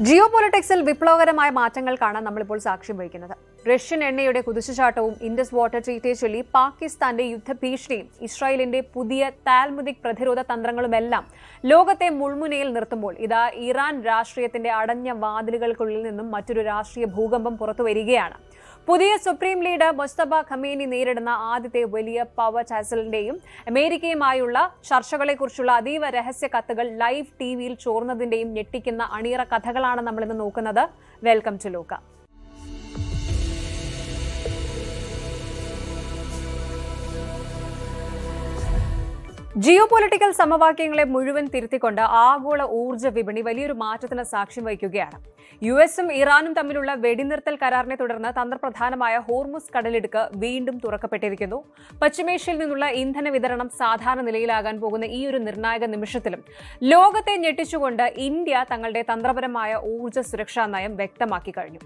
ജിയോ പൊളിറ്റിക്സിൽ വിപ്ലവകരമായ മാറ്റങ്ങൾക്കാണ് നമ്മളിപ്പോൾ സാക്ഷ്യം വഹിക്കുന്നത്. റഷ്യൻ എണ്ണയുടെ കുതിച്ചുചാട്ടവും ഇൻഡസ് വാട്ടർ ട്രീറ്റിയെ ചൊല്ലി പാകിസ്ഥാന്റെ യുദ്ധഭീഷണിയും ഇസ്രായേലിന്റെ പുതിയ താൽമുദിക് പ്രതിരോധ തന്ത്രങ്ങളുമെല്ലാം ലോകത്തെ മുൾമുനയിൽ നിർത്തുമ്പോൾ ഇതാ ഇറാൻ രാഷ്ട്രീയത്തിന്റെ അടഞ്ഞ വാതിലുകൾക്കുള്ളിൽ നിന്നും മറ്റൊരു രാഷ്ട്രീയ ഭൂകമ്പം പുറത്തുവരികയാണ്. പുതിയ സുപ്രീം ലീഡർ മുസ്തഫ ഖമേനി നേരിടുന്ന ആദ്യത്തെ വലിയ പവർ ടസലിന്റെയും അമേരിക്കയുമായുള്ള ചർച്ചകളെക്കുറിച്ചുള്ള അതീവ രഹസ്യ കത്തുകൾ ലൈവ് ടിവിയിൽ ചോർന്നതിന്റെയും ഞെട്ടിക്കുന്ന അണിയറ കഥകളാണ് നമ്മളിന്ന് നോക്കുന്നത്. വെൽക്കം ടു ലോക. ജിയോ പൊളിറ്റിക്കൽ സമവാക്യങ്ങളെ മുഴുവൻ തിരുത്തിക്കൊണ്ട് ആഗോള ഊർജ്ജ വിപണി വലിയൊരു മാറ്റത്തിന് സാക്ഷ്യം വഹിക്കുകയാണ്. യുഎസും ഇറാനും തമ്മിലുള്ള വെടിനിർത്തൽ കരാറിനെ തുടർന്ന് തന്ത്രപ്രധാനമായ ഹോർമുസ് കടലിടുക്ക് വീണ്ടും തുറക്കപ്പെട്ടിരിക്കുന്നു. പശ്ചിമേഷ്യയിൽ നിന്നുള്ള ഇന്ധന വിതരണം സാധാരണ നിലയിലാകാൻ പോകുന്ന ഈ ഒരു നിർണായക നിമിഷത്തിലും ലോകത്തെ ഞെട്ടിച്ചുകൊണ്ട് ഇന്ത്യ തങ്ങളുടെ തന്ത്രപരമായ ഊർജ്ജ സുരക്ഷാ നയം വ്യക്തമാക്കി കഴിഞ്ഞു.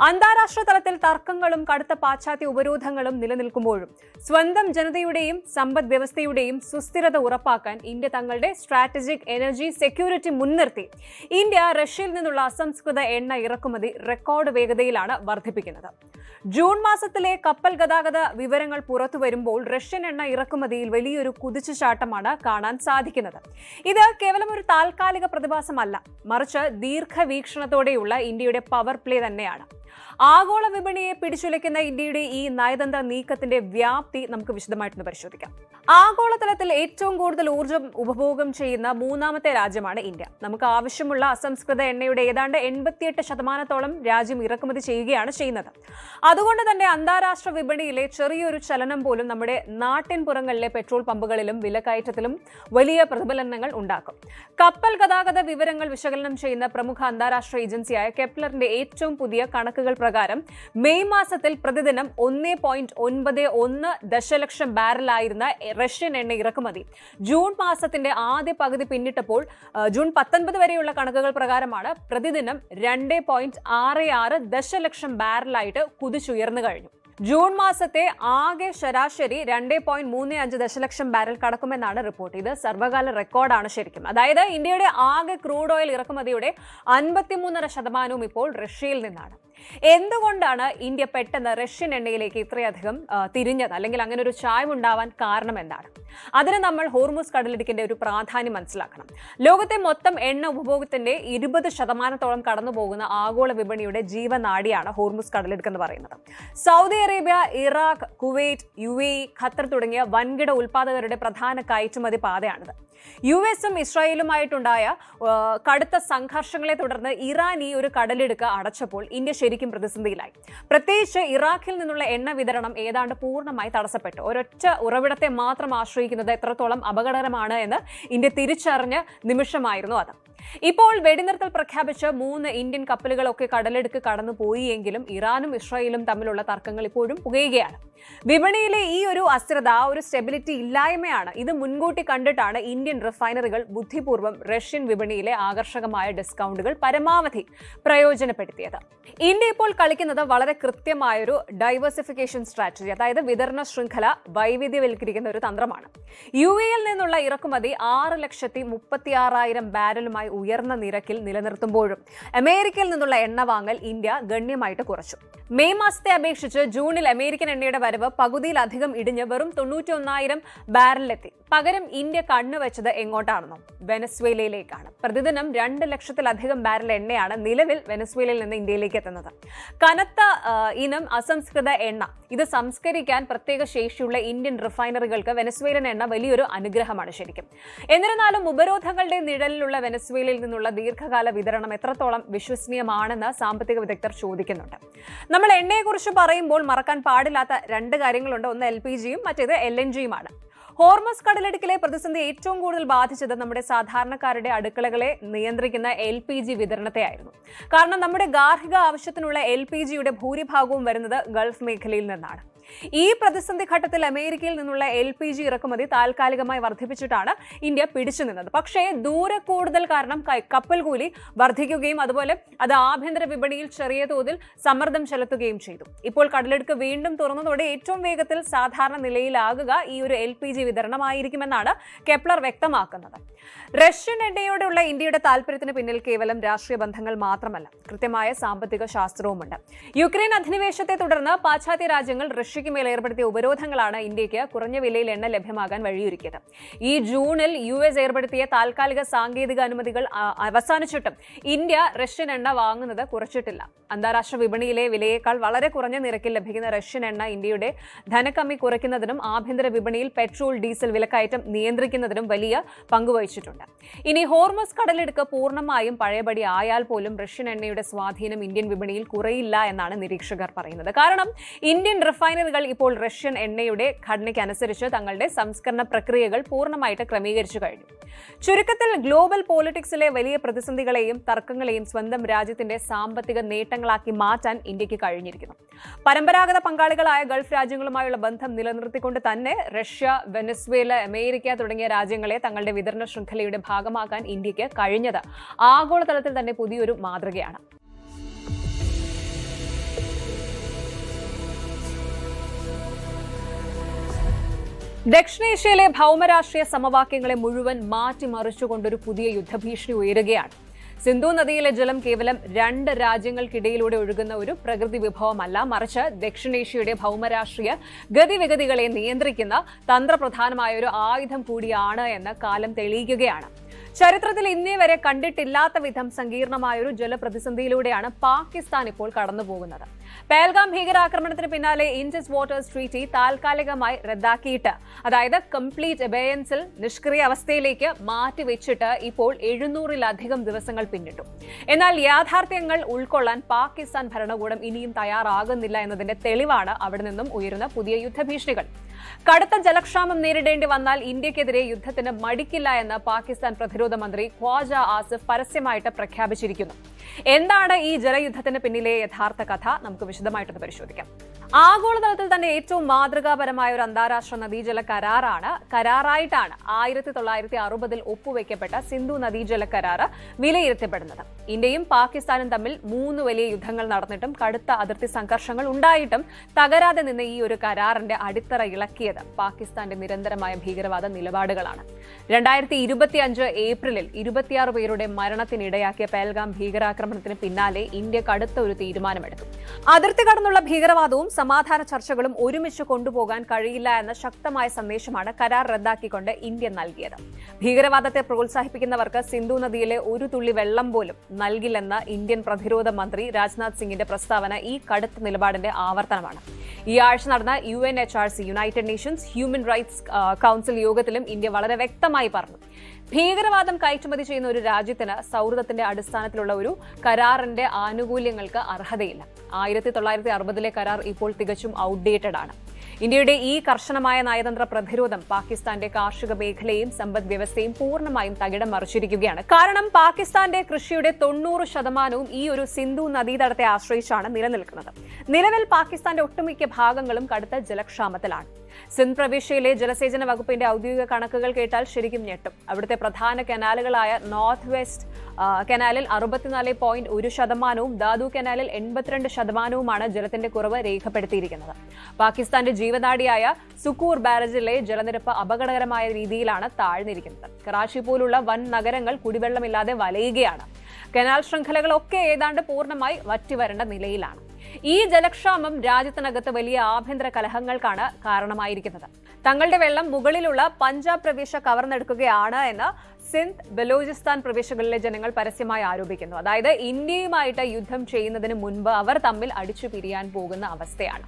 അന്താരാഷ്ട്ര തലത്തിൽ തർക്കങ്ങളും കടുത്ത പാശ്ചാത്യ ഉപരോധങ്ങളും നിലനിൽക്കുമ്പോഴും സ്വന്തം ജനതയുടെയും സമ്പദ് വ്യവസ്ഥയുടെയും സുസ്ഥിര ഉറപ്പാക്കാൻ ഇന്ത്യ തങ്ങളുടെ സ്ട്രാറ്റജിക് എനർജി സെക്യൂരിറ്റി മുൻനിർത്തി ഇന്ത്യ റഷ്യയിൽ നിന്നുള്ള അസംസ്കൃത എണ്ണ ഇറക്കുമതി റെക്കോർഡ് വേഗതയിലാണ് വർദ്ധിപ്പിക്കുന്നത്. ജൂൺ മാസത്തിലെ കപ്പൽ ഗതാഗത വിവരങ്ങൾ പുറത്തുവരുമ്പോൾ റഷ്യൻ എണ്ണ ഇറക്കുമതിയിൽ വലിയൊരു കുതിച്ചുചാട്ടമാണ് കാണാൻ സാധിക്കുന്നത്. ഇത് കേവലം ഒരു താൽക്കാലിക പ്രതിഭാസമല്ല, മറിച്ച് ദീർഘവീക്ഷണത്തോടെയുള്ള ഇന്ത്യയുടെ പവർ പ്ലേ തന്നെയാണ്. ആഗോള വിപണിയെ പിടിച്ചുലയ്ക്കുന്ന ഇന്ത്യയുടെ ഈ നയതന്ത്ര നീക്കത്തിന്റെ വ്യാപ്തി നമുക്ക് വിശദമായിട്ടൊന്ന് പരിശോധിക്കാം. ആഗോളതലത്തിൽ ഏറ്റവും കൂടുതൽ ഊർജ്ജം ഉപഭോഗം ചെയ്യുന്ന മൂന്നാമത്തെ രാജ്യമാണ് ഇന്ത്യ. നമുക്ക് ആവശ്യമുള്ള അസംസ്കൃത എണ്ണയുടെ ഏതാണ്ട് 88% രാജ്യം ഇറക്കുമതി ചെയ്യുന്നത്. അതുകൊണ്ട് തന്നെ അന്താരാഷ്ട്ര വിപണിയിലെ ചെറിയൊരു ചലനം പോലും നമ്മുടെ നാട്ടിൻപുറങ്ങളിലെ പെട്രോൾ പമ്പുകളിലും വിലക്കയറ്റത്തിലും വലിയ പ്രതിഫലനങ്ങൾ ഉണ്ടാക്കും. കപ്പൽ ഗതാഗത വിവരങ്ങൾ വിശകലനം ചെയ്യുന്ന പ്രമുഖ അന്താരാഷ്ട്ര ഏജൻസിയായ കെപ്ലറിന്റെ ഏറ്റവും പുതിയ കണക്കുകൾ പ്രകാരം മെയ് മാസത്തിൽ പ്രതിദിനം 1.91 ദശലക്ഷം ബാരലായിരുന്ന റഷ്യൻ എണ്ണ ഇറക്കുമതി ജൂൺ മാസത്തിന്റെ ആദ്യ പകുതി പിന്നിട്ടപ്പോൾ ജൂൺ 19 വരെയുള്ള കണക്കുകൾ പ്രകാരമാണ് പ്രതിദിനം 2.66 ദശലക്ഷം ബാരലായിട്ട് കുതിച്ചുയർന്നു കഴിഞ്ഞു. ജൂൺ മാസത്തെ ആകെ ശരാശരി 2.35 ദശലക്ഷം ബാരൽ കടക്കുമെന്നാണ് റിപ്പോർട്ട്. ഇത് സർവകാല റെക്കോർഡാണ് ശരിക്കും. അതായത് ഇന്ത്യയുടെ ആകെ ക്രൂഡ് ഓയിൽ ഇറക്കുമതിയുടെ 53.5% ഇപ്പോൾ റഷ്യയിൽ നിന്നാണ്. എന്തുകൊണ്ടാണ് ഇന്ത്യ പെട്ടെന്ന് റഷ്യൻ എണ്ണയിലേക്ക് ഇത്രയധികം തിരിഞ്ഞത്, അല്ലെങ്കിൽ അങ്ങനെ ഒരു ചായ്വുണ്ടാവാൻ കാരണം എന്താണ്? അതിന് നമ്മൾ ഹോർമുസ് കടലിടുക്കിന്റെ ഒരു പ്രാധാന്യം മനസ്സിലാക്കണം. ലോകത്തെ മൊത്തം എണ്ണ ഉപഭോഗത്തിന്റെ 20% കടന്നു പോകുന്ന ആഗോള വിപണിയുടെ ജീവനാഡിയാണ് ഹോർമുസ് കടലിടുക്ക് എന്ന് പറയുന്നത്. Saudi Arabia, Iraq, Kuwait, UAE, Qatar തുടങ്ങിയ വൻകിട ഉൽപ്പാദകരുടെ പ്രധാന കയറ്റുമതി പാതയാണിത്. യുഎസും ഇസ്രായേലുമായിട്ടുണ്ടായ കടുത്ത സംഘർഷങ്ങളെ തുടർന്ന് ഇറാൻ ഈ ഒരു കടലിടുക്ക് അടച്ചപ്പോൾ ഇന്ത്യ ശരിക്കും പ്രതിസന്ധിയിലായി. പ്രത്യേകിച്ച് ഇറാഖിൽ നിന്നുള്ള എണ്ണ വിതരണം ഏതാണ്ട് പൂർണ്ണമായി തടസ്സപ്പെട്ടു. ഒരൊറ്റ ഉറവിടത്തെ മാത്രം ആശ്രയിക്കുന്നത് എത്രത്തോളം അപകടകരമാണ് എന്ന് ഇന്ത്യ തിരിച്ചറിഞ്ഞ നിമിഷമായിരുന്നു അത്. ഇപ്പോൾ വെടിനിർത്തൽ പ്രഖ്യാപിച്ച 3 ഇന്ത്യൻ കപ്പലുകളൊക്കെ കടലിടുക്ക് കടന്നുപോയി എങ്കിലും ഇറാനും ഇസ്രായേലും തമ്മിലുള്ള തർക്കങ്ങൾ ഇപ്പോഴും പുകയുകയാണ്. വിപണിയിലെ ഈ ഒരു അസ്ഥിരത, ഒരു സ്റ്റെബിലിറ്റി ഇല്ലായ്മയാണ്. ഇത് മുൻകൂട്ടി കണ്ടിട്ടാണ് ഇന്ത്യൻ റിഫൈനറികൾ ബുദ്ധിപൂർവ്വം റഷ്യൻ വിപണിയിലെ ആകർഷകമായ ഡിസ്കൗണ്ടുകൾ പരമാവധി പ്രയോജനപ്പെടുത്തിയത്. ഇന്ത്യ ഇപ്പോൾ കളിക്കുന്നത് വളരെ കൃത്യമായൊരു ഡൈവേഴ്സിഫിക്കേഷൻ സ്ട്രാറ്റജി, അതായത് വിതരണ ശൃംഖല വൈവിധ്യവൽക്കരിക്കുന്ന ഒരു തന്ത്രമാണ്. UAE-യിൽ നിന്നുള്ള ഇറക്കുമതി 6,36,000 ബാരലുമായി ഉയർന്ന നിരക്കിൽ നിലനിർത്തുമ്പോഴും അമേരിക്കയിൽ നിന്നുള്ള എണ്ണ വാങ്ങൽ ഇന്ത്യ ഗണ്യമായിട്ട് കുറച്ചു. മെയ് മാസത്തെ അപേക്ഷിച്ച് ജൂണിൽ അമേരിക്കൻ എണ്ണയുടെ വരവ് പകുതിയിലധികം ഇടിഞ്ഞ് വെറും 91,000 ബാരലിലെത്തി. പകരം ഇന്ത്യ കണ്ണുവെച്ചത് എങ്ങോട്ടാണെന്നോ? വെനസ്വേലയിലേക്കാണ്. പ്രതിദിനം 2 ലക്ഷത്തിലധികം ബാരൽ എണ്ണയാണ് നിലവിൽ വെനസ്വേലയിൽ നിന്ന് ഇന്ത്യയിലേക്ക് എത്തുന്നത്. കനത്ത ഇനം അസംസ്കൃത എണ്ണ ഇത് സംസ്കരിക്കാൻ പ്രത്യേക ശേഷിയുള്ള ഇന്ത്യൻ റിഫൈനറികൾക്ക് വെനസ്വേലൻ എണ്ണ വലിയൊരു അനുഗ്രഹമാണ് ശരിക്കും. എന്നിരുന്നാലും ഉപരോധങ്ങളുടെ നിഴലിലുള്ള വെനസ്വേലയിൽ നിന്നുള്ള ദീർഘകാല വിതരണം എത്രത്തോളം വിശ്വസനീയമാണെന്ന് സാമ്പത്തിക വിദഗ്ധർ ചോദിക്കുന്നുണ്ട്. നമ്മൾ എണ്ണയെക്കുറിച്ച് പറയുമ്പോൾ മറക്കാൻ പാടില്ലാത്ത 2 കാര്യങ്ങളുണ്ട്. ഒന്ന് LPG-യും മറ്റേത് LNG-യുമാണ്. ഹോർമുസ് കടലിടുക്കിലെ പ്രതിസന്ധി ഏറ്റവും കൂടുതൽ ബാധിച്ചത് നമ്മുടെ സാധാരണക്കാരുടെ അടുക്കളകളെ നിയന്ത്രിക്കുന്ന LPG വിതരണത്തെയായിരുന്നു. കാരണം നമ്മുടെ ഗാർഹിക ആവശ്യത്തിനുള്ള LPG-യുടെ ഭൂരിഭാഗവും വരുന്നത് ഗൾഫ് മേഖലയിൽ നിന്നാണ്. ഈ പ്രതിസന്ധി ഘട്ടത്തിൽ അമേരിക്കയിൽ നിന്നുള്ള LPG ഇറക്കുമതി താൽക്കാലികമായി വർദ്ധിപ്പിച്ചിട്ടാണ് ഇന്ത്യ പിടിച്ചു നിന്നത്. പക്ഷേ ദൂരക്കൂടുതൽ കാരണം കപ്പൽ കൂലി വർദ്ധിക്കുകയും അതുപോലെ അത് ആഭ്യന്തര വിപണിയിൽ ചെറിയ തോതിൽ സമ്മർദ്ദം ചെലുത്തുകയും ചെയ്തു. ഇപ്പോൾ കടലിടുക്ക് വീണ്ടും തുറന്നതോടെ ഏറ്റവും വേഗത്തിൽ സാധാരണ നിലയിലാകുക ഈ ഒരു LPG വിതരണമായിരിക്കുമെന്നാണ് കെപ്ലർ വ്യക്തമാക്കുന്നത്. റഷ്യൻ എണ്ണയോടുള്ള ഇന്ത്യയുടെ താൽപര്യത്തിന് പിന്നിൽ കേവലം രാഷ്ട്രീയ ബന്ധങ്ങൾ മാത്രമല്ല, കൃത്യമായ സാമ്പത്തിക ശാസ്ത്രവുമുണ്ട്. യുക്രൈൻ അധിനിവേശത്തെ തുടർന്ന് പാശ്ചാത്യ രാജ്യങ്ങൾ റഷ്യയ്ക്ക് മേൽ ഏർപ്പെടുത്തിയ ഉപരോധങ്ങളാണ് ഇന്ത്യക്ക് കുറഞ്ഞ വിലയിൽ എണ്ണ ലഭ്യമാകാൻ വഴിയൊരുക്കിയത്. ഈ ജൂണിൽ US ഏർപ്പെടുത്തിയ താൽക്കാലിക സാങ്കേതിക അനുമതികൾ അവസാനിച്ചിട്ടും ഇന്ത്യ റഷ്യൻ എണ്ണ വാങ്ങുന്നത് കുറച്ചിട്ടില്ല. അന്താരാഷ്ട്ര വിപണിയിലെ വിലയേക്കാൾ വളരെ കുറഞ്ഞ നിരക്കിൽ ലഭിക്കുന്ന റഷ്യൻ എണ്ണ ഇന്ത്യയുടെ ധനക്കമ്മി കുറയ്ക്കുന്നതിനും ആഭ്യന്തര വിപണിയിൽ പെട്രോൾ ഡീസൽ വിലക്കയറ്റം നിയന്ത്രിക്കുന്നതിനും വലിയ പങ്കുവഹിച്ചിട്ടുണ്ട്. ഇനി ഹോർമസ് കടലിടുക്ക് പൂർണ്ണമായും പഴയപടി ആയാൽ പോലും റഷ്യൻ എണ്ണയുടെ സ്വാധീനം ഇന്ത്യൻ വിപണിയിൽ കുറയില്ല എന്നാണ് നിരീക്ഷകർ പറയുന്നത്. കാരണം ഇന്ത്യൻ റിഫൈനറികൾ ഇപ്പോൾ റഷ്യൻ എണ്ണയുടെ ഘടനയ്ക്കനുസരിച്ച് തങ്ങളുടെ സംസ്കരണ പ്രക്രിയകൾ പൂർണ്ണമായിട്ട് ക്രമീകരിച്ചു കഴിഞ്ഞു. ചുരുക്കത്തിൽ ഗ്ലോബൽ പോളിറ്റിക്സിലെ വലിയ പ്രതിസന്ധികളെയും തർക്കങ്ങളെയും സ്വന്തം രാജ്യത്തിന്റെ സാമ്പത്തിക നേട്ടങ്ങളാക്കി മാറ്റാൻ ഇന്ത്യക്ക് കഴിഞ്ഞിരിക്കുന്നു. പരമ്പരാഗത പങ്കാളികളായ ഗൾഫ് രാജ്യങ്ങളുമായുള്ള ബന്ധം നിലനിർത്തിക്കൊണ്ട് തന്നെ റഷ്യ, വെനസ്വേല, അമേരിക്ക തുടങ്ങിയ രാജ്യങ്ങളെ തങ്ങളുടെ വിതരണ ശൃംഖലയുടെ ഭാഗമാക്കാൻ ഇന്ത്യക്ക് കഴിഞ്ഞത് ആഗോളതലത്തിൽ തന്നെ പുതിയൊരു മാതൃകയാണ്. ദക്ഷിണേഷ്യയിലെ ഭൗമരാഷ്ട്രീയ സമവാക്യങ്ങളെ മുഴുവൻ മാറ്റിമറിച്ചുകൊണ്ടൊരു പുതിയ യുദ്ധഭീഷണി ഉയരുകയാണ്. സിന്ധു നദിയിലെ ജലം കേവലം 2 രാജ്യങ്ങൾക്കിടയിലൂടെ ഒഴുകുന്ന ഒരു പ്രകൃതി വിഭവമല്ല, മറിച്ച് ദക്ഷിണേഷ്യയുടെ ഭൗമരാഷ്ട്രീയ ഗതിവിഗതികളെ നിയന്ത്രിക്കുന്ന തന്ത്രപ്രധാനമായ ഒരു ആയുധം കൂടിയാണ് എന്ന് കാലം തെളിയിക്കുകയാണ്. ചരിത്രത്തിൽ ഇന്നേ വരെ കണ്ടിട്ടില്ലാത്ത വിധം സങ്കീർണമായൊരു ജലപ്രതിസന്ധിയിലൂടെയാണ് പാകിസ്ഥാൻ ഇപ്പോൾ കടന്നുപോകുന്നത്. പഹൽഗാം ഭീകരാക്രമണത്തിന് പിന്നാലെ ഇൻഡസ് വാട്ടേഴ്സ് ട്രീറ്റി താൽക്കാലികമായി റദ്ദാക്കിയിട്ട്, അതായത് കംപ്ലീറ്റ് അബേയൻസിൽ നിഷ്ക്രിയ അവസ്ഥയിലേക്ക് മാറ്റിവെച്ചിട്ട് ഇപ്പോൾ 700-ലധികം ദിവസങ്ങൾ പിന്നിട്ടു. എന്നാൽ യാഥാർത്ഥ്യങ്ങൾ ഉൾക്കൊള്ളാൻ പാകിസ്ഥാൻ ഭരണകൂടം ഇനിയും തയ്യാറാകുന്നില്ല എന്നതിന്റെ തെളിവാണ് അവിടെ നിന്നും ഉയരുന്ന പുതിയ യുദ്ധഭീഷണികൾ. കടുത്ത ജലക്ഷാമം നേരിടേണ്ടി വന്നാൽ ഇന്ത്യക്കെതിരെ യുദ്ധത്തിന് മടിക്കില്ല എന്ന് പാകിസ്ഥാൻ പ്രതിരോധ മന്ത്രി ഖ്വാജ ആസിഫ് പരസ്യമായിട്ട് പ്രഖ്യാപിച്ചിരിക്കുന്നു. എന്താണ് ഈ ജലയുദ്ധത്തിന് പിന്നിലെ യഥാർത്ഥ കഥ? നമുക്ക് വിശദമായിട്ടൊന്ന് പരിശോധിക്കാം. ആഗോളതലത്തിൽ തന്നെ ഏറ്റവും മാതൃകാപരമായ ഒരു അന്താരാഷ്ട്ര നദീജല കരാറായിട്ടാണ് 1960-ൽ ഒപ്പുവെക്കപ്പെട്ട സിന്ധു നദീജല കരാർ വിലയിരുത്തപ്പെടുന്നത്. ഇന്ത്യയും പാകിസ്ഥാനും തമ്മിൽ 3 വലിയ യുദ്ധങ്ങൾ നടന്നിട്ടും കടുത്ത അതിർത്തി സംഘർഷങ്ങൾ ഉണ്ടായിട്ടും തകരാതെ നിന്ന് ഈ ഒരു കരാറിന്റെ അടിത്തറ ഇളക്കിയത് പാകിസ്ഥാന്റെ നിരന്തരമായ ഭീകരവാദ നിലപാടുകളാണ്. 2025 ഏപ്രിലിൽ 26 പേരുടെ മരണത്തിനിടയാക്കിയ പഹൽഗാം ഭീകരാക്രമണത്തിന് പിന്നാലെ ഇന്ത്യ കടുത്ത ഒരു തീരുമാനമെടുത്തു. അതിർത്തി കടന്നുള്ള ഭീകരവാദവും സമാധാന ചർച്ചകളും ഒരുമിച്ച് കൊണ്ടുപോകാൻ കഴിയില്ല എന്ന ശക്തമായ സന്ദേശമാണ് കരാർ റദ്ദാക്കിക്കൊണ്ട് ഇന്ത്യ നൽകിയത്. ഭീകരവാദത്തെ പ്രോത്സാഹിപ്പിക്കുന്നവർക്ക് സിന്ധു നദിയിലെ ഒരു തുള്ളി വെള്ളം പോലും നൽകില്ലെന്ന ഇന്ത്യൻ പ്രതിരോധ മന്ത്രി രാജ്നാഥ് സിംഗിന്റെ പ്രസ്താവന ഈ കടുത്ത നിലപാടിന്റെ ആവർത്തനമാണ്. ഈ ആഴ്ച നടന്ന UNHRC United Nations human rights council യോഗത്തിലും ഇന്ത്യ വളരെ വ്യക്തമായി പറഞ്ഞു, ഭീകരവാദം കയറ്റുമതി ചെയ്യുന്ന ഒരു രാജ്യത്തിന് സൗഹൃദത്തിന്റെ അടിസ്ഥാനത്തിലുള്ള ഒരു കരാറിന്റെ ആനുകൂല്യങ്ങൾക്ക് അർഹതയില്ല. 1960-ലെ കരാർ ഇപ്പോൾ തികച്ചും ഔട്ട്ഡേറ്റഡ് ആണ്. ഇന്ത്യയുടെ ഈ കർശനമായ നയതന്ത്ര പ്രതിരോധം പാകിസ്ഥാന്റെ കാർഷിക മേഖലയും സമ്പദ് വ്യവസ്ഥയും പൂർണ്ണമായും തകിടം മറിച്ചിരിക്കുകയാണ്. കാരണം പാകിസ്ഥാന്റെ കൃഷിയുടെ 90% ഈ ഒരു സിന്ധു നദീതടത്തെ ആശ്രയിച്ചാണ് നിലനിൽക്കുന്നത്. നിലവിൽ പാകിസ്ഥാന്റെ ഒട്ടുമിക്ക ഭാഗങ്ങളും കടുത്ത ജലക്ഷാമത്തിലാണ്. സിന്ധ് പ്രവിശ്യയിലെ ജലസേചന വകുപ്പിന്റെ ഔദ്യോഗിക കണക്കുകൾ കേട്ടാൽ ശരിക്കും ഞെട്ടും. അവിടുത്തെ പ്രധാന കനാലുകളായ നോർത്ത് വെസ്റ്റ് കനാലിൽ 64.1%, ദാദു കനാലിൽ 82%മാണ് ജലത്തിന്റെ കുറവ് രേഖപ്പെടുത്തിയിരിക്കുന്നത്. പാകിസ്ഥാന്റെ ജീവനാഡിയായ സുക്കൂർ ബാരേജിലെ ജലനിരപ്പ് അപകടകരമായ രീതിയിലാണ് താഴ്ന്നിരിക്കുന്നത്. കറാച്ചി പോലുള്ള വൻ നഗരങ്ങൾ കുടിവെള്ളമില്ലാതെ വലയുകയാണ്. കനാൽ ശൃംഖലകളൊക്കെ ഏതാണ്ട് പൂർണ്ണമായി വറ്റിവരേണ്ട നിലയിലാണ്. ഈ ജലക്ഷാമം രാജ്യത്തിനകത്ത് വലിയ ആഭ്യന്തര കലഹങ്ങൾക്കാണ് കാരണമായിരിക്കുന്നത്. തങ്ങളുടെ വെള്ളം മുകളിലുള്ള പഞ്ചാബ് പ്രവിശ്യ കവർന്നെടുക്കുകയാണ് എന്ന് സിന്ധ്, ബലൂചിസ്ഥാൻ പ്രവിശ്യകളിലെ ജനങ്ങൾ പരസ്യമായി ആരോപിക്കുന്നു. അതായത് ഇന്ത്യയുമായിട്ട് യുദ്ധം ചെയ്യുന്നതിന് മുൻപ് അവർ തമ്മിൽ അടിച്ചു പിരിയാൻ പോകുന്ന അവസ്ഥയാണ്.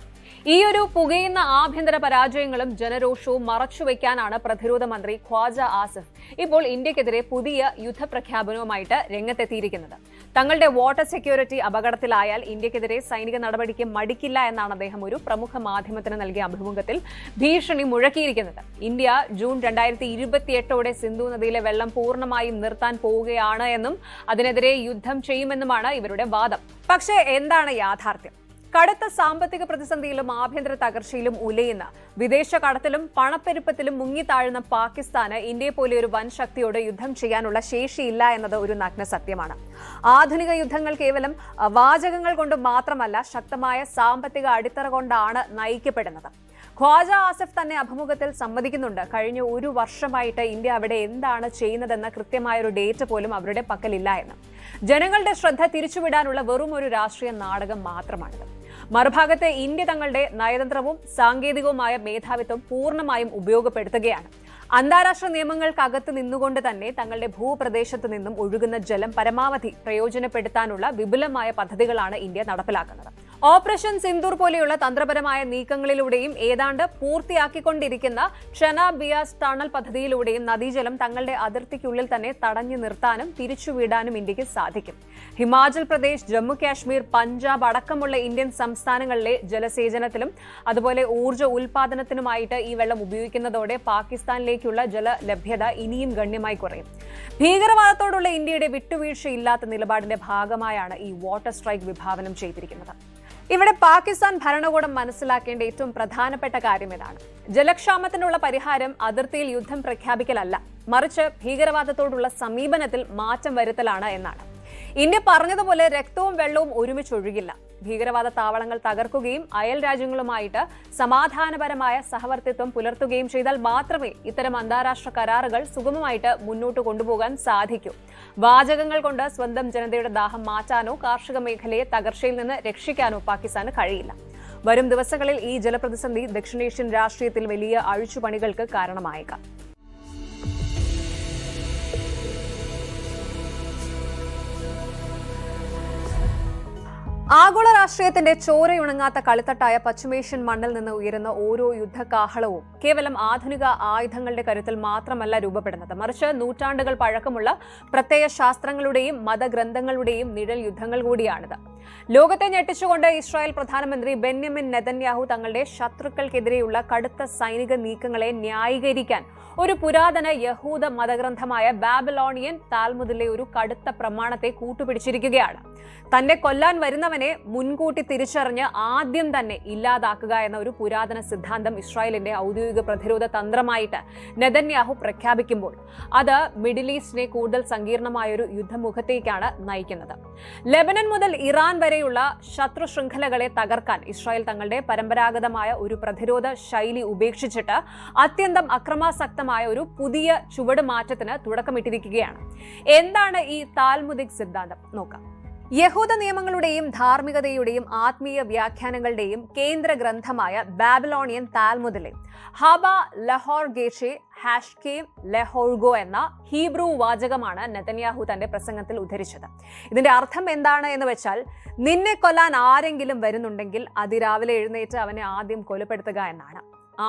ഈ ഒരു പുകയുന്ന ആഭ്യന്തര പരാജയങ്ങളും ജനരോഷവും മറച്ചുവെക്കാനാണ് പ്രതിരോധ മന്ത്രി ഖ്വാജ ആസിഫ് ഇപ്പോൾ ഇന്ത്യക്കെതിരെ പുതിയ യുദ്ധപ്രഖ്യാപനവുമായിട്ട് രംഗത്തെത്തിയിരിക്കുന്നത്. തങ്ങളുടെ വാട്ടർ സെക്യൂരിറ്റി അപകടത്തിലായാൽ ഇന്ത്യക്കെതിരെ സൈനിക നടപടിക്ക് മടിക്കില്ല എന്നാണ് അദ്ദേഹം ഒരു പ്രമുഖ മാധ്യമത്തിന് നൽകിയ അഭിമുഖത്തിൽ ഭീഷണി മുഴക്കിയിരിക്കുന്നത്. ഇന്ത്യ ജൂൺ 2028 സിന്ധു നദിയിലെ വെള്ളം പൂർണ്ണമായും നിർത്താൻ പോവുകയാണ് എന്നും അതിനെതിരെ യുദ്ധം ചെയ്യുമെന്നുമാണ് ഇവരുടെ വാദം. പക്ഷേ എന്താണ് യാഥാർത്ഥ്യം? കടുത്ത സാമ്പത്തിക പ്രതിസന്ധിയിലും ആഭ്യന്തര തകർച്ചയിലും ഉലയുന്ന വിദേശ കടത്തിലും പണപ്പെരുപ്പത്തിലും മുങ്ങിത്താഴുന്ന പാകിസ്ഥാന് ഇന്ത്യയെ പോലെ ഒരു വൻ ശക്തിയോട് യുദ്ധം ചെയ്യാനുള്ള ശേഷിയില്ല എന്നത് ഒരു നഗ്ന സത്യമാണ്. ആധുനിക യുദ്ധങ്ങൾ കേവലം വാചകങ്ങൾ കൊണ്ട് മാത്രമല്ല, ശക്തമായ സാമ്പത്തിക അടിത്തറ കൊണ്ടാണ് നയിക്കപ്പെടുന്നത്. ഖ്വാജ ആസിഫ് തന്നെ അഭിമുഖത്തിൽ സമ്മതിക്കുന്നുണ്ട്, കഴിഞ്ഞ ഒരു വർഷമായിട്ട് ഇന്ത്യ അവിടെ എന്താണ് ചെയ്യുന്നതെന്ന കൃത്യമായ ഒരു ഡേറ്റ പോലും അവരുടെ പക്കലില്ല എന്ന്. ജനങ്ങളുടെ ശ്രദ്ധ തിരിച്ചുവിടാനുള്ള വെറും ഒരു രാഷ്ട്രീയ നാടകം മാത്രമാണിത്. മറുഭാഗത്ത് ഇന്ത്യ തങ്ങളുടെ നയതന്ത്രവും സാങ്കേതികവുമായ മേധാവിത്വം പൂർണ്ണമായും ഉപയോഗപ്പെടുത്തുകയാണ്. അന്താരാഷ്ട്ര നിയമങ്ങൾക്കകത്ത് നിന്നുകൊണ്ട് തന്നെ തങ്ങളുടെ ഭൂപ്രദേശത്തു നിന്നും ഒഴുകുന്ന ജലം പരമാവധി പ്രയോജനപ്പെടുത്താനുള്ള വിപുലമായ പദ്ധതികളാണ് ഇന്ത്യ നടപ്പിലാക്കുന്നത്. ഓപ്പറേഷൻ സിന്ദൂർ പോലെയുള്ള തന്ത്രപരമായ നീക്കങ്ങളിലൂടെയും ഏതാണ്ട് പൂർത്തിയാക്കിക്കൊണ്ടിരിക്കുന്ന ഷെന ബിയാസ് ടണൽ പദ്ധതിയിലൂടെയും നദീജലം തങ്ങളുടെ അതിർത്തിക്കുള്ളിൽ തന്നെ തടഞ്ഞു നിർത്താനും തിരിച്ചുവിടാനും ഇന്ത്യക്ക് സാധിക്കും. ഹിമാചൽ പ്രദേശ്, ജമ്മു കാശ്മീർ, പഞ്ചാബ് അടക്കമുള്ള ഇന്ത്യൻ സംസ്ഥാനങ്ങളിലെ ജലസേചനത്തിലും അതുപോലെ ഊർജ്ജ ഉൽപാദനത്തിനുമായിട്ട് ഈ വെള്ളം ഉപയോഗിക്കുന്നതോടെ പാകിസ്ഥാനിലേക്കുള്ള ജലലഭ്യത ഇനിയും ഗണ്യമായി കുറയും. ഭീകരവാദത്തോടുള്ള ഇന്ത്യയുടെ വിട്ടുവീഴ്ചയില്ലാത്ത നിലപാടിന്റെ ഭാഗമായാണ് ഈ വാട്ടർ സ്ട്രൈക്ക് വിഭാവനം ചെയ്തിരിക്കുന്നത്. ഇവിടെ പാകിസ്ഥാൻ ഭരണകൂടം മനസ്സിലാക്കേണ്ട ഏറ്റവും പ്രധാനപ്പെട്ട കാര്യം ഇതാണ്: ജലക്ഷാമത്തിനുള്ള പരിഹാരം അതിർത്തിയിൽ യുദ്ധം പ്രഖ്യാപിക്കലല്ല, മറിച്ച് ഭീകരവാദത്തോടുള്ള സമീപനത്തിൽ മാറ്റം വരുത്തലാണ് എന്നാണ്. ഇന്ത്യ പറഞ്ഞതുപോലെ രക്തവും വെള്ളവും ഒരുമിച്ചൊഴുകില്ല. ഭീകരവാദ താവളങ്ങൾ തകർക്കുകയും അയൽ രാജ്യങ്ങളുമായിട്ട് സമാധാനപരമായ സഹവർത്തിത്വം പുലർത്തുകയും ചെയ്താൽ മാത്രമേ ഇത്തരം അന്താരാഷ്ട്ര കരാറുകൾ സുഗമമായിട്ട് മുന്നോട്ട് കൊണ്ടുപോകാൻ സാധിക്കൂ. വാചകങ്ങൾ കൊണ്ട് സ്വന്തം ജനതയുടെ ദാഹം മാറ്റാനോ കാർഷിക മേഖലയെ തകർച്ചയിൽ നിന്ന് രക്ഷിക്കാനോ പാകിസ്ഥാന് കഴിയില്ല. വരും ദിവസങ്ങളിൽ ഈ ജലപ്രതിസന്ധി ദക്ഷിണേഷ്യൻ രാഷ്ട്രീയത്തിൽ വലിയ അഴിച്ചുപണികൾക്ക് കാരണമായേക്കാം. ആഗോള രാഷ്ട്രീയത്തിന്റെ ചോരയുണങ്ങാത്ത കളിത്തട്ടായ പശ്ചിമേഷ്യൻ മണ്ണിൽ നിന്ന് ഉയരുന്ന ഓരോ യുദ്ധകാഹളവും കേവലം ആധുനിക ആയുധങ്ങളുടെ കരുത്തിൽ മാത്രമല്ല രൂപപ്പെടുന്നത്, മറിച്ച് നൂറ്റാണ്ടുകൾ പഴക്കമുള്ള പ്രത്യയ ശാസ്ത്രങ്ങളുടെയും മതഗ്രന്ഥങ്ങളുടെയും നിഴൽ യുദ്ധങ്ങൾ കൂടിയാണിത്. ലോകത്തെ ഞെട്ടിച്ചുകൊണ്ട് ഇസ്രായേൽ പ്രധാനമന്ത്രി ബെന്യാമിൻ നെതന്യാഹു തങ്ങളുടെ ശത്രുക്കൾക്കെതിരെയുള്ള കടുത്ത സൈനിക നീക്കങ്ങളെ ന്യായീകരിക്കാൻ ഒരു പുരാതന യഹൂദ മതഗ്രന്ഥമായ ബാബിലോണിയൻ താൽമുദിലെ ഒരു കടുത്ത പ്രമാണത്തെ കൂട്ടുപിടിച്ചിരിക്കുകയാണ്. തന്നെ കൊല്ലാൻ വരുന്നവനെ മുൻകൂട്ടി തിരിച്ചറിഞ്ഞ് ആദ്യം തന്നെ ഇല്ലാതാക്കുക എന്ന ഒരു പുരാതന സിദ്ധാന്തം ഇസ്രായേലിന്റെ ഔദ്യോഗിക പ്രതിരോധ തന്ത്രമായിട്ട് നെതന്യാഹു പ്രഖ്യാപിക്കുമ്പോൾ അത് മിഡിൽ ഈസ്റ്റിനെ കൂടുതൽ സങ്കീർണമായൊരു യുദ്ധമുഖത്തേക്കാണ് നയിക്കുന്നത്. ലെബനൻ മുതൽ ഇറാൻ വരെയുള്ള ശത്രു ശൃംഖലകളെ തകർക്കാൻ ഇസ്രായേൽ തങ്ങളുടെ പരമ്പരാഗതമായ ഒരു പ്രതിരോധ ശൈലി ഉപേക്ഷിച്ചിട്ട് അത്യന്തം അക്രമാസക്തമായ ഒരു പുതിയ ചുവട് മാറ്റത്തിന് തുടക്കമിട്ടിരിക്കുകയാണ്. എന്താണ് ഈ താൽമുദിക് സിദ്ധാന്തം? നോക്കാം. യഹൂദ നിയമങ്ങളുടെയും ധാർമ്മികതയുടെയും ആത്മീയ വ്യാഖ്യാനങ്ങളുടെയും കേന്ദ്ര ഗ്രന്ഥമായ ബാബിലോണിയൻ താൽമുദിലെ ഹബ ലഹോർ ഗേഷെ ഹാഷ്കേം ലെഹോർഗോ എന്ന ഹീബ്രു വാചകമാണ് നെതന്യാഹു തന്റെ പ്രസംഗത്തിൽ ഉദ്ധരിച്ചത്. ഇതിന്റെ അർത്ഥം എന്താണ് എന്ന് വെച്ചാൽ, നിന്നെ കൊല്ലാൻ ആരെങ്കിലും വരുന്നുണ്ടെങ്കിൽ അതിരാവിലെ എഴുന്നേറ്റ് അവനെ ആദ്യം കൊലപ്പെടുത്തുക എന്നാണ്.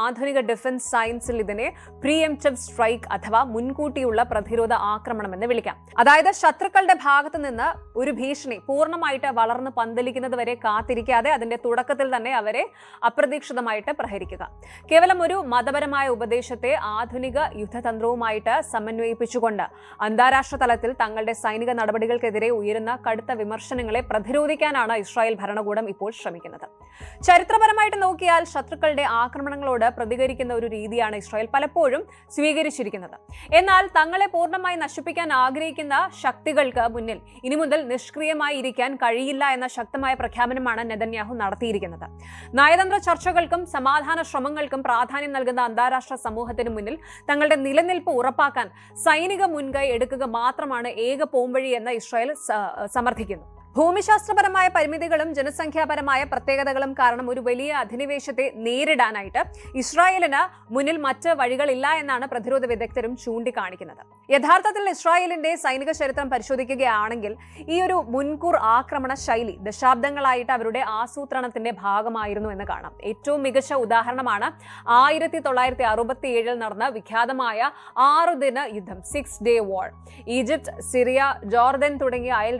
ആധുനിക ഡിഫൻസ് സയൻസിൽ ഇതിനെ പ്രീഎംപ്റ്റീവ് സ്ട്രൈക്ക് അഥവാ മുൻകൂട്ടിയുള്ള പ്രതിരോധ ആക്രമണം എന്ന് വിളിക്കാം. അതായത് ശത്രുക്കളുടെ ഭാഗത്തു നിന്ന് ഒരു ഭീഷണി പൂർണ്ണമായിട്ട് വളർന്ന് പന്തലിക്കുന്നത് വരെ കാത്തിരിക്കാതെ അതിന്റെ തുടക്കത്തിൽ തന്നെ അവരെ അപ്രതീക്ഷിതമായിട്ട് പ്രഹരിക്കുക. കേവലം ഒരു മതപരമായ ഉപദേശത്തെ ആധുനിക യുദ്ധതന്ത്രവുമായിട്ട് സമന്വയിപ്പിച്ചുകൊണ്ട് അന്താരാഷ്ട്ര തലത്തിൽ തങ്ങളുടെ സൈനിക നടപടികൾക്കെതിരെ ഉയരുന്ന കടുത്ത വിമർശനങ്ങളെ പ്രതിരോധിക്കാനാണ് ഇസ്രായേൽ ഭരണകൂടം ഇപ്പോൾ ശ്രമിക്കുന്നത്. ചരിത്രപരമായിട്ട് നോക്കിയാൽ ശത്രുക്കളുടെ ആക്രമണങ്ങളോട് പ്രതികരിക്കുന്ന ഒരു രീതിയാണ് ഇസ്രായേൽ പലപ്പോഴും സ്വീകരിച്ചിരിക്കുന്നത്. എന്നാൽ തങ്ങളെ പൂർണ്ണമായി നശിപ്പിക്കാൻ ആഗ്രഹിക്കുന്ന ശക്തികൾക്ക് മുന്നിൽ ഇനി മുതൽ നിഷ്ക്രിയമായി ഇരിക്കാൻ കഴിയില്ല എന്ന ശക്തമായ പ്രഖ്യാപനമാണ് നെതന്യാഹു നടത്തിയിരിക്കുന്നത്. നയതന്ത്ര ചർച്ചകൾക്കും സമാധാന ശ്രമങ്ങൾക്കും പ്രാധാന്യം നൽകുന്ന അന്താരാഷ്ട്ര സമൂഹത്തിന് മുന്നിൽ തങ്ങളുടെ നിലനിൽപ്പ് ഉറപ്പാക്കാൻ സൈനിക മുൻകൈ എടുക്കുക മാത്രമാണ് ഏക പോംവഴി എന്ന് ഇസ്രായേൽ സമർത്ഥിക്കുന്നു. ഭൂമിശാസ്ത്രപരമായ പരിമിതികളും ജനസംഖ്യാപരമായ പ്രത്യേകതകളും കാരണം ഒരു വലിയ അധിനിവേശത്തെ നേരിടാനായിട്ട് ഇസ്രായേലിന് മുന്നിൽ മറ്റ് വഴികളില്ല എന്നാണ് പ്രതിരോധ വിദഗ്ധരും ചൂണ്ടിക്കാണിക്കുന്നത്. യഥാർത്ഥത്തിൽ ഇസ്രായേലിന്റെ സൈനിക ചരിത്രം പരിശോധിക്കുകയാണെങ്കിൽ ഈ ഒരു മുൻകൂർ ആക്രമണ ശൈലി ദശാബ്ദങ്ങളായിട്ട് അവരുടെ ആസൂത്രണത്തിന്റെ ഭാഗമായിരുന്നു എന്ന് കാണാം. ഏറ്റവും മികച്ച ഉദാഹരണമാണ് 1967 നടന്ന വിഖ്യാതമായ 6 ദിന യുദ്ധം, 6 Day War. Egypt, Syria, Jordan തുടങ്ങിയ അയൽ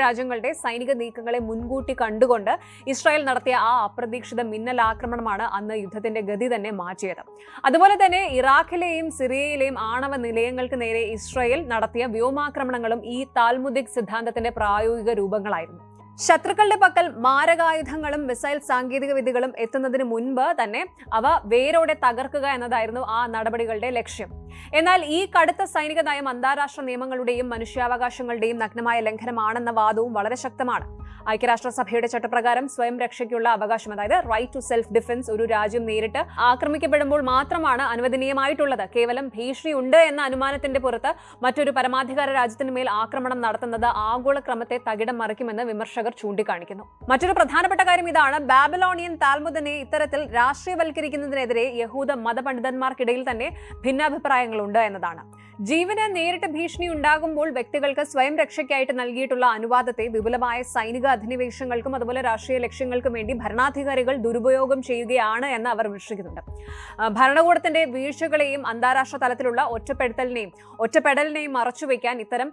രാജ്യങ്ങളുടെ സൈനിക നീക്കങ്ങളെ മുൻകൂട്ടി കണ്ടുകൊണ്ട് ഇസ്രായേൽ നടത്തിയ ആ അപ്രതീക്ഷിത മിന്നൽ ആക്രമണമാണ് അന്ന് യുദ്ധത്തിന്റെ ഗതി തന്നെ മാറ്റിയത്. അതുപോലെ തന്നെ ഇറാഖിലെയും സിറിയയിലെയും ആണവ നിലയങ്ങൾക്ക് നേരെ ഇസ്രായേൽ നടത്തിയ വ്യോമാക്രമണങ്ങളും ഈ താൽമുദിക് സിദ്ധാന്തത്തിന്റെ പ്രായോഗിക രൂപങ്ങളായിരുന്നു. ശത്രുക്കളുടെ പക്കൽ മാരകായുധങ്ങളും മിസൈൽ സാങ്കേതിക വിദ്യകളും എത്തുന്നതിന് മുൻപ് തന്നെ അവ വേരോടെ തകർക്കുക എന്നതായിരുന്നു ആ നടപടികളുടെ ലക്ഷ്യം. എന്നാൽ ഈ കടുത്ത സൈനിക നയം അന്താരാഷ്ട്ര നിയമങ്ങളുടെയും മനുഷ്യാവകാശങ്ങളുടെയും നഗ്നമായ ലംഘനമാണെന്ന വാദവും വളരെ ശക്തമാണ്. ഐക്യരാഷ്ട്രസഭയുടെ ചട്ടപ്രകാരം സ്വയം രക്ഷയ്ക്കുള്ള അവകാശം, അതായത് റൈറ്റ് ടു സെൽഫ് ഡിഫൻസ്, ഒരു രാജ്യം നേരിട്ട് ആക്രമിക്കപ്പെടുമ്പോൾ മാത്രമാണ് അനുവദനീയമായിട്ടുള്ളത്. കേവലം ഭീഷണിയുണ്ട് എന്ന അനുമാനത്തിന്റെ പുറത്ത് മറ്റൊരു പരമാധികാര രാജ്യത്തിന് മേൽ ആക്രമണം നടത്തുന്നത് ആഗോള ക്രമത്തെ തകിടം മറിക്കുമെന്ന് വിമർശകർ ചൂണ്ടിക്കാണിക്കുന്നു. മറ്റൊരു പ്രധാനപ്പെട്ട കാര്യം ഇതാണ്: ബാബിലോണിയൻ താൽമുദിനെ ഇത്തരത്തിൽ രാഷ്ട്രീയവൽക്കരിക്കുന്നതിനെതിരെ യഹൂദ മതപണ്ഡിതന്മാർക്കിടയിൽ തന്നെ ഭിന്നാഭിപ്രായങ്ങളുണ്ട് എന്നതാണ്. ജീവന് നേരിട്ട് ഭീഷണി ഉണ്ടാകുമ്പോൾ വ്യക്തികൾക്ക് സ്വയം രക്ഷയ്ക്കായിട്ട് നൽകിയിട്ടുള്ള അനുവാദത്തെ വിപുലമായ സൈനിക അധിനിവേശങ്ങൾക്കും അതുപോലെ രാഷ്ട്രീയ ലക്ഷ്യങ്ങൾക്കും വേണ്ടി ഭരണാധികാരികൾ ദുരുപയോഗം ചെയ്യുകയാണ് എന്ന് അവർ വിമർശിക്കുന്നുണ്ട്. ഭരണകൂടത്തിന്റെ വീഴ്ചകളെയും അന്താരാഷ്ട്ര തലത്തിലുള്ള ഒറ്റപ്പെടലിനെയും മറച്ചുവെക്കാൻ ഇത്തരം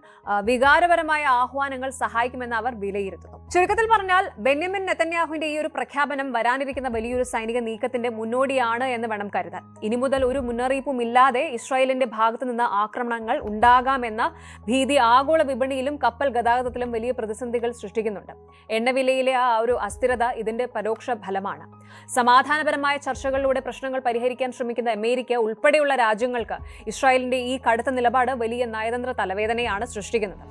വികാരപരമായ ആഹ്വാനങ്ങൾ സഹായിക്കുമെന്ന് അവർ വിലയിരുത്തുന്നു. ചുരുക്കത്തിൽ പറഞ്ഞാൽ, ബെന്യാമിൻ നെതന്യാഹുവിന്റെ ഈ ഒരു പ്രഖ്യാപനം വരാനിരിക്കുന്ന വലിയൊരു സൈനിക നീക്കത്തിന്റെ മുന്നോടിയാണ് എന്ന് വേണം കരുതാൻ. ഇനി മുതൽ ഒരു മുന്നറിയിപ്പും ഇല്ലാതെ ഇസ്രായേലിന്റെ ഭാഗത്തു നിന്ന് ആക്രമണങ്ങൾ ഉണ്ടാകാമെന്ന ഭീതി ആഗോള വിപണിയിലും കപ്പൽ ഗതാഗതത്തിലും വലിയ പ്രതിസന്ധികൾ സൃഷ്ടിക്കുന്നുണ്ട്. എണ്ണവിലയിലെ ആ ഒരു അസ്ഥിരത ഇതിന്റെ പരോക്ഷ ഫലമാണ്. സമാധാനപരമായ ചർച്ചകളിലൂടെ പ്രശ്നങ്ങൾ പരിഹരിക്കാൻ ശ്രമിക്കുന്ന അമേരിക്ക ഉൾപ്പെടെയുള്ള രാജ്യങ്ങൾക്ക് ഇസ്രായേലിന്റെ ഈ കടുത്ത നിലപാട് വലിയ നയതന്ത്ര തലവേദനയാണ് സൃഷ്ടിക്കുന്നത്.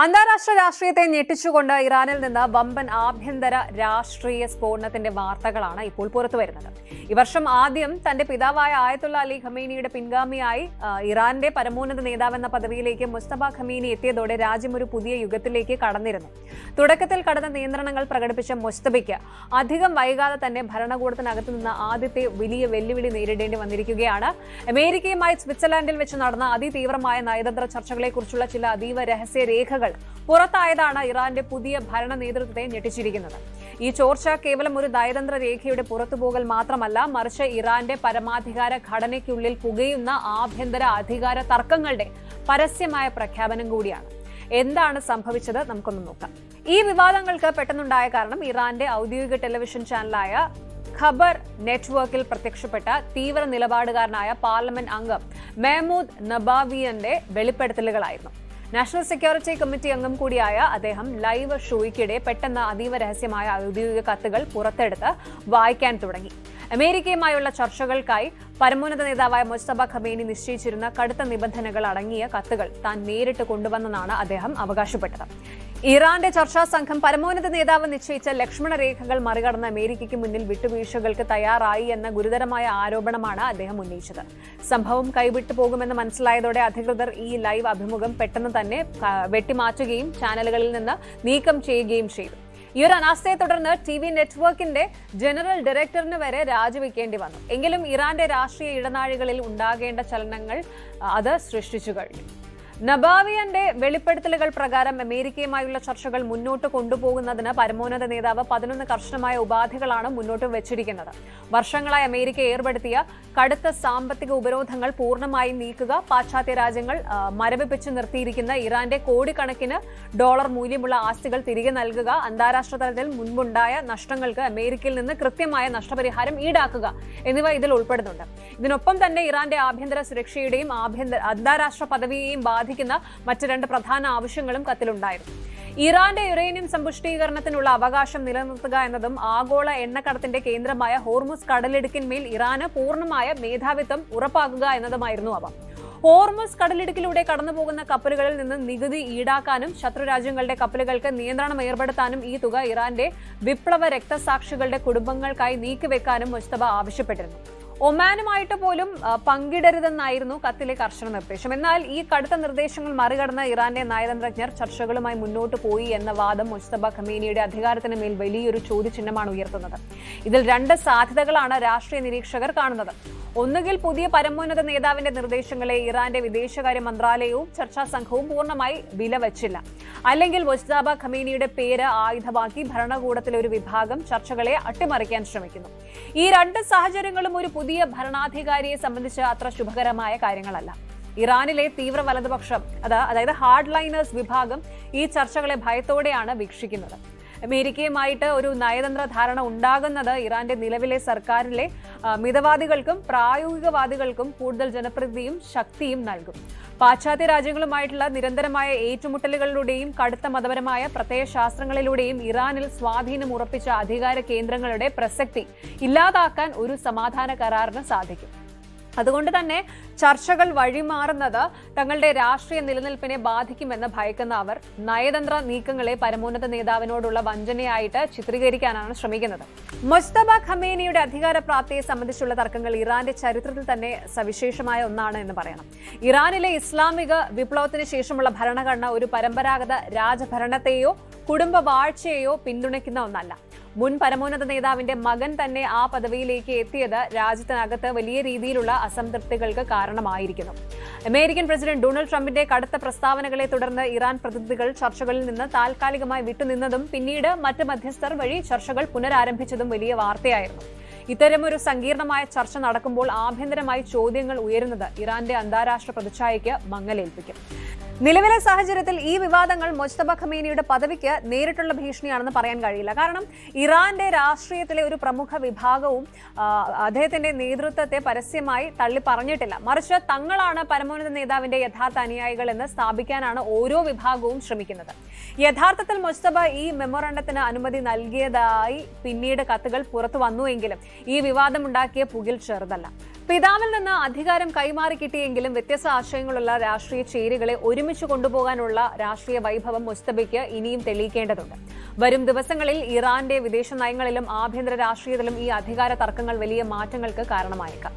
അന്താരാഷ്ട്ര രാഷ്ട്രീയത്തെ ഞെട്ടിച്ചുകൊണ്ട് ഇറാനിൽ നിന്ന് വമ്പൻ ആഭ്യന്തര രാഷ്ട്രീയ സ്ഫോടനത്തിന്റെ വാർത്തകളാണ് ഇപ്പോൾ പുറത്തുവരുന്നത്. ഈ വർഷം ആദ്യം തന്റെ പിതാവായ ആയത്തുള്ള അലി ഖമീനിയുടെ പിൻഗാമിയായി ഇറാന്റെ പരമോന്നത നേതാവെന്ന പദവിയിലേക്ക് മുസ്തഫ ഖമീനി എത്തിയതോടെ രാജ്യം ഒരു പുതിയ യുഗത്തിലേക്ക് കടന്നിരുന്നു. തുടക്കത്തിൽ കടന്ന നിയന്ത്രണങ്ങൾ പ്രകടിപ്പിച്ച മുസ്തഫയ്ക്ക് അധികം വൈകാതെ തന്നെ ഭരണകൂടത്തിനകത്തു നിന്ന് ആദ്യത്തെ വലിയ വെല്ലുവിളി നേരിടേണ്ടി വന്നിരിക്കുകയാണ്. അമേരിക്കയുമായി സ്വിറ്റ്സർലാൻഡിൽ വെച്ച് നടന്ന അതിതീവ്രമായ നയതന്ത്ര ചർച്ചകളെക്കുറിച്ചുള്ള ചില അതീവ രഹസ്യ രേഖകൾ പുറത്തായതാണ് ഇറാന്റെ പുതിയ ഭരണ നേതൃത്വത്തെ ഞെട്ടിച്ചിരിക്കുന്നത്. ഈ ചോർച്ച കേവലം ഒരു നയതന്ത്ര രേഖയുടെ പുറത്തുപോകൽ മാത്രമല്ല, മറിച്ച് ഇറാന്റെ പരമാധികാര ഘടനയ്ക്കുള്ളിൽ പുകയുന്ന ആഭ്യന്തര അധികാര തർക്കങ്ങളുടെ പരസ്യമായ പ്രഖ്യാപനം കൂടിയാണ്. എന്താണ് സംഭവിച്ചത് നമുക്കൊന്ന് നോക്കാം. ഈ വിവാദങ്ങൾക്ക് പെട്ടെന്നുണ്ടായ കാരണം ഇറാന്റെ ഔദ്യോഗിക ടെലിവിഷൻ ചാനലായ ഖബർ നെറ്റ്വർക്കിൽ പ്രത്യക്ഷപ്പെട്ട തീവ്ര നിലപാടുകാരനായ പാർലമെന്റ് അംഗം മെഹ്മൂദ് നബാവിയന്റെ വെളിപ്പെടുത്തലുകളായിരുന്നു. നാഷണൽ സെക്യൂരിറ്റി കമ്മിറ്റി അംഗം കൂടിയായ അദ്ദേഹം ലൈവ് ഷോയ്ക്കിടെ പെട്ടെന്ന് അതീവ രഹസ്യമായ ഔദ്യോഗിക കത്തുകൾ പുറത്തെടുത്ത് വായിക്കാൻ തുടങ്ങി. അമേരിക്കയുമായുള്ള ചർച്ചകൾക്കായി പരമോന്നത നേതാവായ മുസ്തഫ ഖമീനി നിശ്ചയിച്ചിരുന്ന കടുത്ത നിബന്ധനകൾ അടങ്ങിയ കത്തുകൾ താൻ നേരിട്ട് കൊണ്ടുവന്നെന്നാണ് അദ്ദേഹം അവകാശപ്പെട്ടത്. ഇറാന്റെ ചർച്ചാ സംഘം പരമോന്നത നേതാവ് നിശ്ചയിച്ച ലക്ഷ്മണ രേഖകൾ മറികടന്ന് അമേരിക്കയ്ക്ക് മുന്നിൽ വിട്ടുവീഴ്ചകൾക്ക് തയ്യാറായി എന്ന ഗുരുതരമായ ആരോപണമാണ് അദ്ദേഹം ഉന്നയിച്ചത്. സംഭവം കൈവിട്ടു പോകുമെന്ന് മനസ്സിലായതോടെ അധികൃതർ ഈ ലൈവ് അഭിമുഖം പെട്ടെന്ന് തന്നെ വെട്ടിമാറ്റുകയും ചാനലുകളിൽ നിന്ന് നീക്കം ചെയ്യുകയും ചെയ്തു. ഈ ഒരു അനാസ്ഥയെ തുടർന്ന് TV നെറ്റ്വർക്കിന്റെ ജനറൽ ഡയറക്ടറിന് വരെ രാജിവെക്കേണ്ടി വന്നു. എങ്കിലും ഇറാന്റെ രാഷ്ട്രീയ ഇടനാഴികളിൽ ഉണ്ടാകേണ്ട ചലനങ്ങൾ അത് സൃഷ്ടിച്ചു കഴിഞ്ഞു. നബാവിയന്റെ വെളിപ്പെടുത്തലുകൾ പ്രകാരം അമേരിക്കയുമായുള്ള ചർച്ചകൾ മുന്നോട്ട് കൊണ്ടുപോകുന്നതിന് പരമോന്നത നേതാവ് 11 കർശനമായ ഉപാധികളാണ് മുന്നോട്ട് വെച്ചിരിക്കുന്നത്. വർഷങ്ങളായി അമേരിക്ക ഏർപ്പെടുത്തിയ കടുത്ത സാമ്പത്തിക ഉപരോധങ്ങൾ പൂർണ്ണമായും നീക്കുക, പാശ്ചാത്യ രാജ്യങ്ങൾ മരവിപ്പിച്ചു നിർത്തിയിരിക്കുന്ന ഇറാന്റെ കോടിക്കണക്കിന് ഡോളർ മൂല്യമുള്ള ആസ്തികൾ തിരികെ നൽകുക, അന്താരാഷ്ട്ര തലത്തിൽ മുൻപുണ്ടായ നഷ്ടങ്ങൾക്ക് അമേരിക്കയിൽ നിന്ന് കൃത്യമായ നഷ്ടപരിഹാരം ഈടാക്കുക എന്നിവ ഇതിൽ ഉൾപ്പെടുന്നുണ്ട്. ഇതിനൊപ്പം തന്നെ ഇറാന്റെ ആഭ്യന്തര സുരക്ഷയുടെയും അന്താരാഷ്ട്ര പദവിയെയും ബാധിക്കുന്ന മറ്റ് 2 പ്രധാന ആവശ്യങ്ങളും കത്തിലുണ്ടായിരുന്നു. ഇറാന്റെ യുറേനിയം സമ്പുഷ്ടീകരണത്തിനുള്ള അവകാശം നിലനിർത്തുക എന്നതും ആഗോള എണ്ണക്കടത്തിന്റെ കേന്ദ്രമായ ഹോർമുസ് കടലിടുക്കിന്മേൽ ഇറാന് പൂർണ്ണമായ മേധാവിത്വം ഉറപ്പാക്കുക എന്നതുമായിരുന്നു അവ. ഹോർമുസ് കടലിടുക്കിലൂടെ കടന്നുപോകുന്ന കപ്പലുകളിൽ നിന്ന് നികുതി ഈടാക്കാനും ശത്രുരാജ്യങ്ങളുടെ കപ്പലുകൾക്ക് നിയന്ത്രണം ഏർപ്പെടുത്താനും ഈ തുക ഇറാന്റെ വിപ്ലവ രക്തസാക്ഷികളുടെ കുടുംബങ്ങൾക്കായി നീക്കിവെക്കാനും മുസ്തഫ ആവശ്യപ്പെട്ടിരുന്നു. ഒമാനുമായിട്ട് പോലും പങ്കിടരുതെന്നായിരുന്നു കത്തിലെ കർശന നിർദ്ദേശം. എന്നാൽ ഈ കടുത്ത നിർദ്ദേശങ്ങൾ മറികടന്ന ഇറാന്റെ നയതന്ത്രജ്ഞർ ചർച്ചകളുമായി മുന്നോട്ട് പോയി എന്ന വാദം മുസ്തഫ ഖമീനിയുടെ അധികാരത്തിന് മേൽ വലിയൊരു ചോദ്യചിഹ്നമാണ് ഉയർത്തുന്നത്. ഇതിൽ 2 സാധ്യതകളാണ് രാഷ്ട്രീയ നിരീക്ഷകർ കാണുന്നത്. ഒന്നുകിൽ പുതിയ പരമോന്നത നേതാവിന്റെ നിർദ്ദേശങ്ങളെ ഇറാന്റെ വിദേശകാര്യ മന്ത്രാലയവും ചർച്ചാ സംഘവും പൂർണ്ണമായി വിലവച്ചില്ല, അല്ലെങ്കിൽ മുസ്തഫ ഖമീനിയുടെ പേര് ആയുധമാക്കി ഭരണകൂടത്തിലെ ഒരു വിഭാഗം ചർച്ചകളെ അട്ടിമറിക്കാൻ ശ്രമിക്കുന്നു. ഈ 2 സാഹചര്യങ്ങളും ഒരു പുതിയ ഭരണാധികാരിയെ സംബന്ധിച്ച് അത്ര ശുഭകരമായ കാര്യങ്ങളല്ല. ഇറാനിലെ തീവ്ര വലതുപക്ഷം അതായത് ഹാർഡ് ലൈനേഴ്സ് വിഭാഗം ഈ ചർച്ചകളെ ഭയത്തോടെയാണ് വീക്ഷിക്കുന്നത്. അമേരിക്കയുമായിട്ട് ഒരു നയതന്ത്ര ധാരണ ഉണ്ടാകുന്നത് ഇറാന്റെ നിലവിലെ സർക്കാരിലെ മിതവാദികൾക്കും പ്രായോഗികവാദികൾക്കും കൂടുതൽ ജനപ്രീതിയും ശക്തിയും നൽകും. പാശ്ചാത്യ രാജ്യങ്ങളുമായിട്ടുള്ള നിരന്തരമായ ഏറ്റുമുട്ടലുകളിലൂടെയും കടുത്ത മതപരമായ പ്രത്യയശാസ്ത്രങ്ങളിലൂടെയും ഇറാനിൽ സ്വാധീനം ഉറപ്പിച്ച അധികാര കേന്ദ്രങ്ങളുടെ പ്രസക്തി ഇല്ലാതാക്കാൻ ഒരു സമാധാന കരാറിന് സാധിക്കും. അതുകൊണ്ട് തന്നെ ചർച്ചകൾ വഴിമാറുന്നത് തങ്ങളുടെ രാഷ്ട്രീയ നിലനിൽപ്പിനെ ബാധിക്കുമെന്ന് ഭയക്കുന്ന അവർ നയതന്ത്ര നീക്കങ്ങളെ പരമോന്നത നേതാവിനോടുള്ള വഞ്ചനയായിട്ട് ചിത്രീകരിക്കാനാണ് ശ്രമിക്കുന്നത്. മുസ്തഫ ഖമേനിയുടെ അധികാരപ്രാപ്തിയെ സംബന്ധിച്ചുള്ള തർക്കങ്ങൾ ഇറാന്റെ ചരിത്രത്തിൽ തന്നെ സവിശേഷമായ ഒന്നാണ് എന്ന് പറയണം. ഇറാനിലെ ഇസ്ലാമിക വിപ്ലവത്തിന് ശേഷമുള്ള ഭരണഘടന ഒരു പരമ്പരാഗത രാജഭരണത്തെയോ കുടുംബ വാഴ്ചയെയോ പിന്തുണയ്ക്കുന്ന ഒന്നല്ല. മുൻ പരമോന്നത നേതാവിന്റെ മകൻ തന്നെ ആ പദവിയിലേക്ക് എത്തിയത് രാജ്യത്തിനകത്ത് വലിയ രീതിയിലുള്ള അസംതൃപ്തികൾക്ക് കാരണമായിരിക്കുന്നു. അമേരിക്കൻ പ്രസിഡന്റ് ഡൊണാൾഡ് ട്രംപിന്റെ കടുത്ത പ്രസ്താവനകളെ തുടർന്ന് ഇറാൻ പ്രതിനിധികൾ ചർച്ചകളിൽ നിന്ന് താൽക്കാലികമായി വിട്ടുനിന്നതും പിന്നീട് മറ്റ് മധ്യസ്ഥർ വഴി ചർച്ചകൾ പുനരാരംഭിച്ചതും വലിയ വാർത്തയായിരുന്നു. ഇത്തരമൊരു സങ്കീർണമായ ചർച്ച നടക്കുമ്പോൾ ആഭ്യന്തരമായി ചോദ്യങ്ങൾ ഉയരുന്നത് ഇറാന്റെ അന്താരാഷ്ട്ര പ്രതിച്ഛായയ്ക്ക് മങ്ങലേൽപ്പിക്കും. നിലവിലെ സാഹചര്യത്തിൽ ഈ വിവാദങ്ങൾ മുസ്തഫ ഖമേനിയുടെ പദവിക്ക് നേരിട്ടുള്ള ഭീഷണിയാണെന്ന് പറയാൻ കഴിയില്ല. കാരണം ഇറാന്റെ രാഷ്ട്രീയത്തിലെ ഒരു പ്രമുഖ വിഭാഗവും അദ്ദേഹത്തിന്റെ നേതൃത്വത്തെ പരസ്യമായി തള്ളി പറഞ്ഞിട്ടില്ല. മറിച്ച് തങ്ങളാണ് പരമോന്നത നേതാവിന്റെ യഥാർത്ഥ അനുയായികൾ എന്ന് സ്ഥാപിക്കാനാണ് ഓരോ വിഭാഗവും ശ്രമിക്കുന്നത്. യഥാർത്ഥത്തിൽ മുസ്തഫ ഈ മെമ്മോറാണ്ടത്തിന് അനുമതി നൽകിയതായി പിന്നീട് കത്തുകൾ പുറത്തു വന്നുവെങ്കിലും ഈ വിവാദമുണ്ടാക്കിയ പുകിൽ ചെറുതല്ല. പിതാവിൽ നിന്ന് അധികാരം കൈമാറി കിട്ടിയെങ്കിലും വ്യത്യസ്ത ആശയങ്ങളുള്ള രാഷ്ട്രീയ ചേരികളെ ഒരുമിച്ച് കൊണ്ടുപോകാനുള്ള രാഷ്ട്രീയ വൈഭവം മുസ്തഫയ്ക്ക് ഇനിയും തെളിയിക്കേണ്ടതുണ്ട്. വരും ദിവസങ്ങളിൽ ഇറാന്റെ വിദേശ നയങ്ങളിലും ആഭ്യന്തര രാഷ്ട്രീയത്തിലും ഈ അധികാര തർക്കങ്ങൾ വലിയ മാറ്റങ്ങൾക്ക് കാരണമായേക്കാം.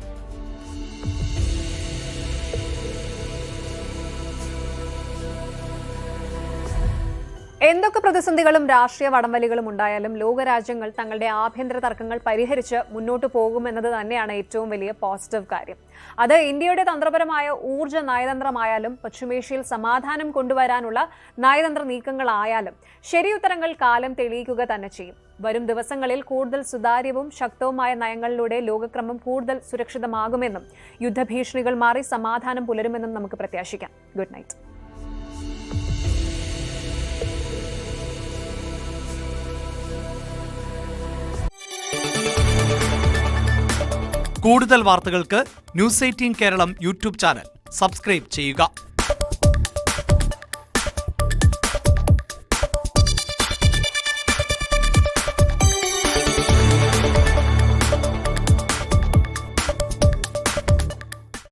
എന്തൊക്കെ പ്രതിസന്ധികളും രാഷ്ട്രീയ വടംവലികളും ഉണ്ടായാലും ലോകരാജ്യങ്ങൾ തങ്ങളുടെ ആഭ്യന്തര തർക്കങ്ങൾ പരിഹരിച്ച് മുന്നോട്ട് പോകുമെന്നത് തന്നെയാണ് ഏറ്റവും വലിയ പോസിറ്റീവ് കാര്യം. അത് ഇന്ത്യയുടെ തന്ത്രപരമായ ഊർജ്ജ നയതന്ത്രമായാലും പശ്ചിമേഷ്യയിൽ സമാധാനം കൊണ്ടുവരാനുള്ള നയതന്ത്ര നീക്കങ്ങളായാലും ശരിയുത്തരങ്ങൾ കാലം തെളിയിക്കുക തന്നെ ചെയ്യും. വരും ദിവസങ്ങളിൽ കൂടുതൽ സുതാര്യവും ശക്തവുമായ നയങ്ങളിലൂടെ ലോകക്രമം കൂടുതൽ സുരക്ഷിതമാകുമെന്നും യുദ്ധഭീഷണികൾ മാറി സമാധാനം പുലരുമെന്നും നമുക്ക് പ്രത്യാശിക്കാം. Good night. കൂടുതൽ വാർത്തകൾക്ക് news 18 Keralam YouTube channel subscribe ചെയ്യുക.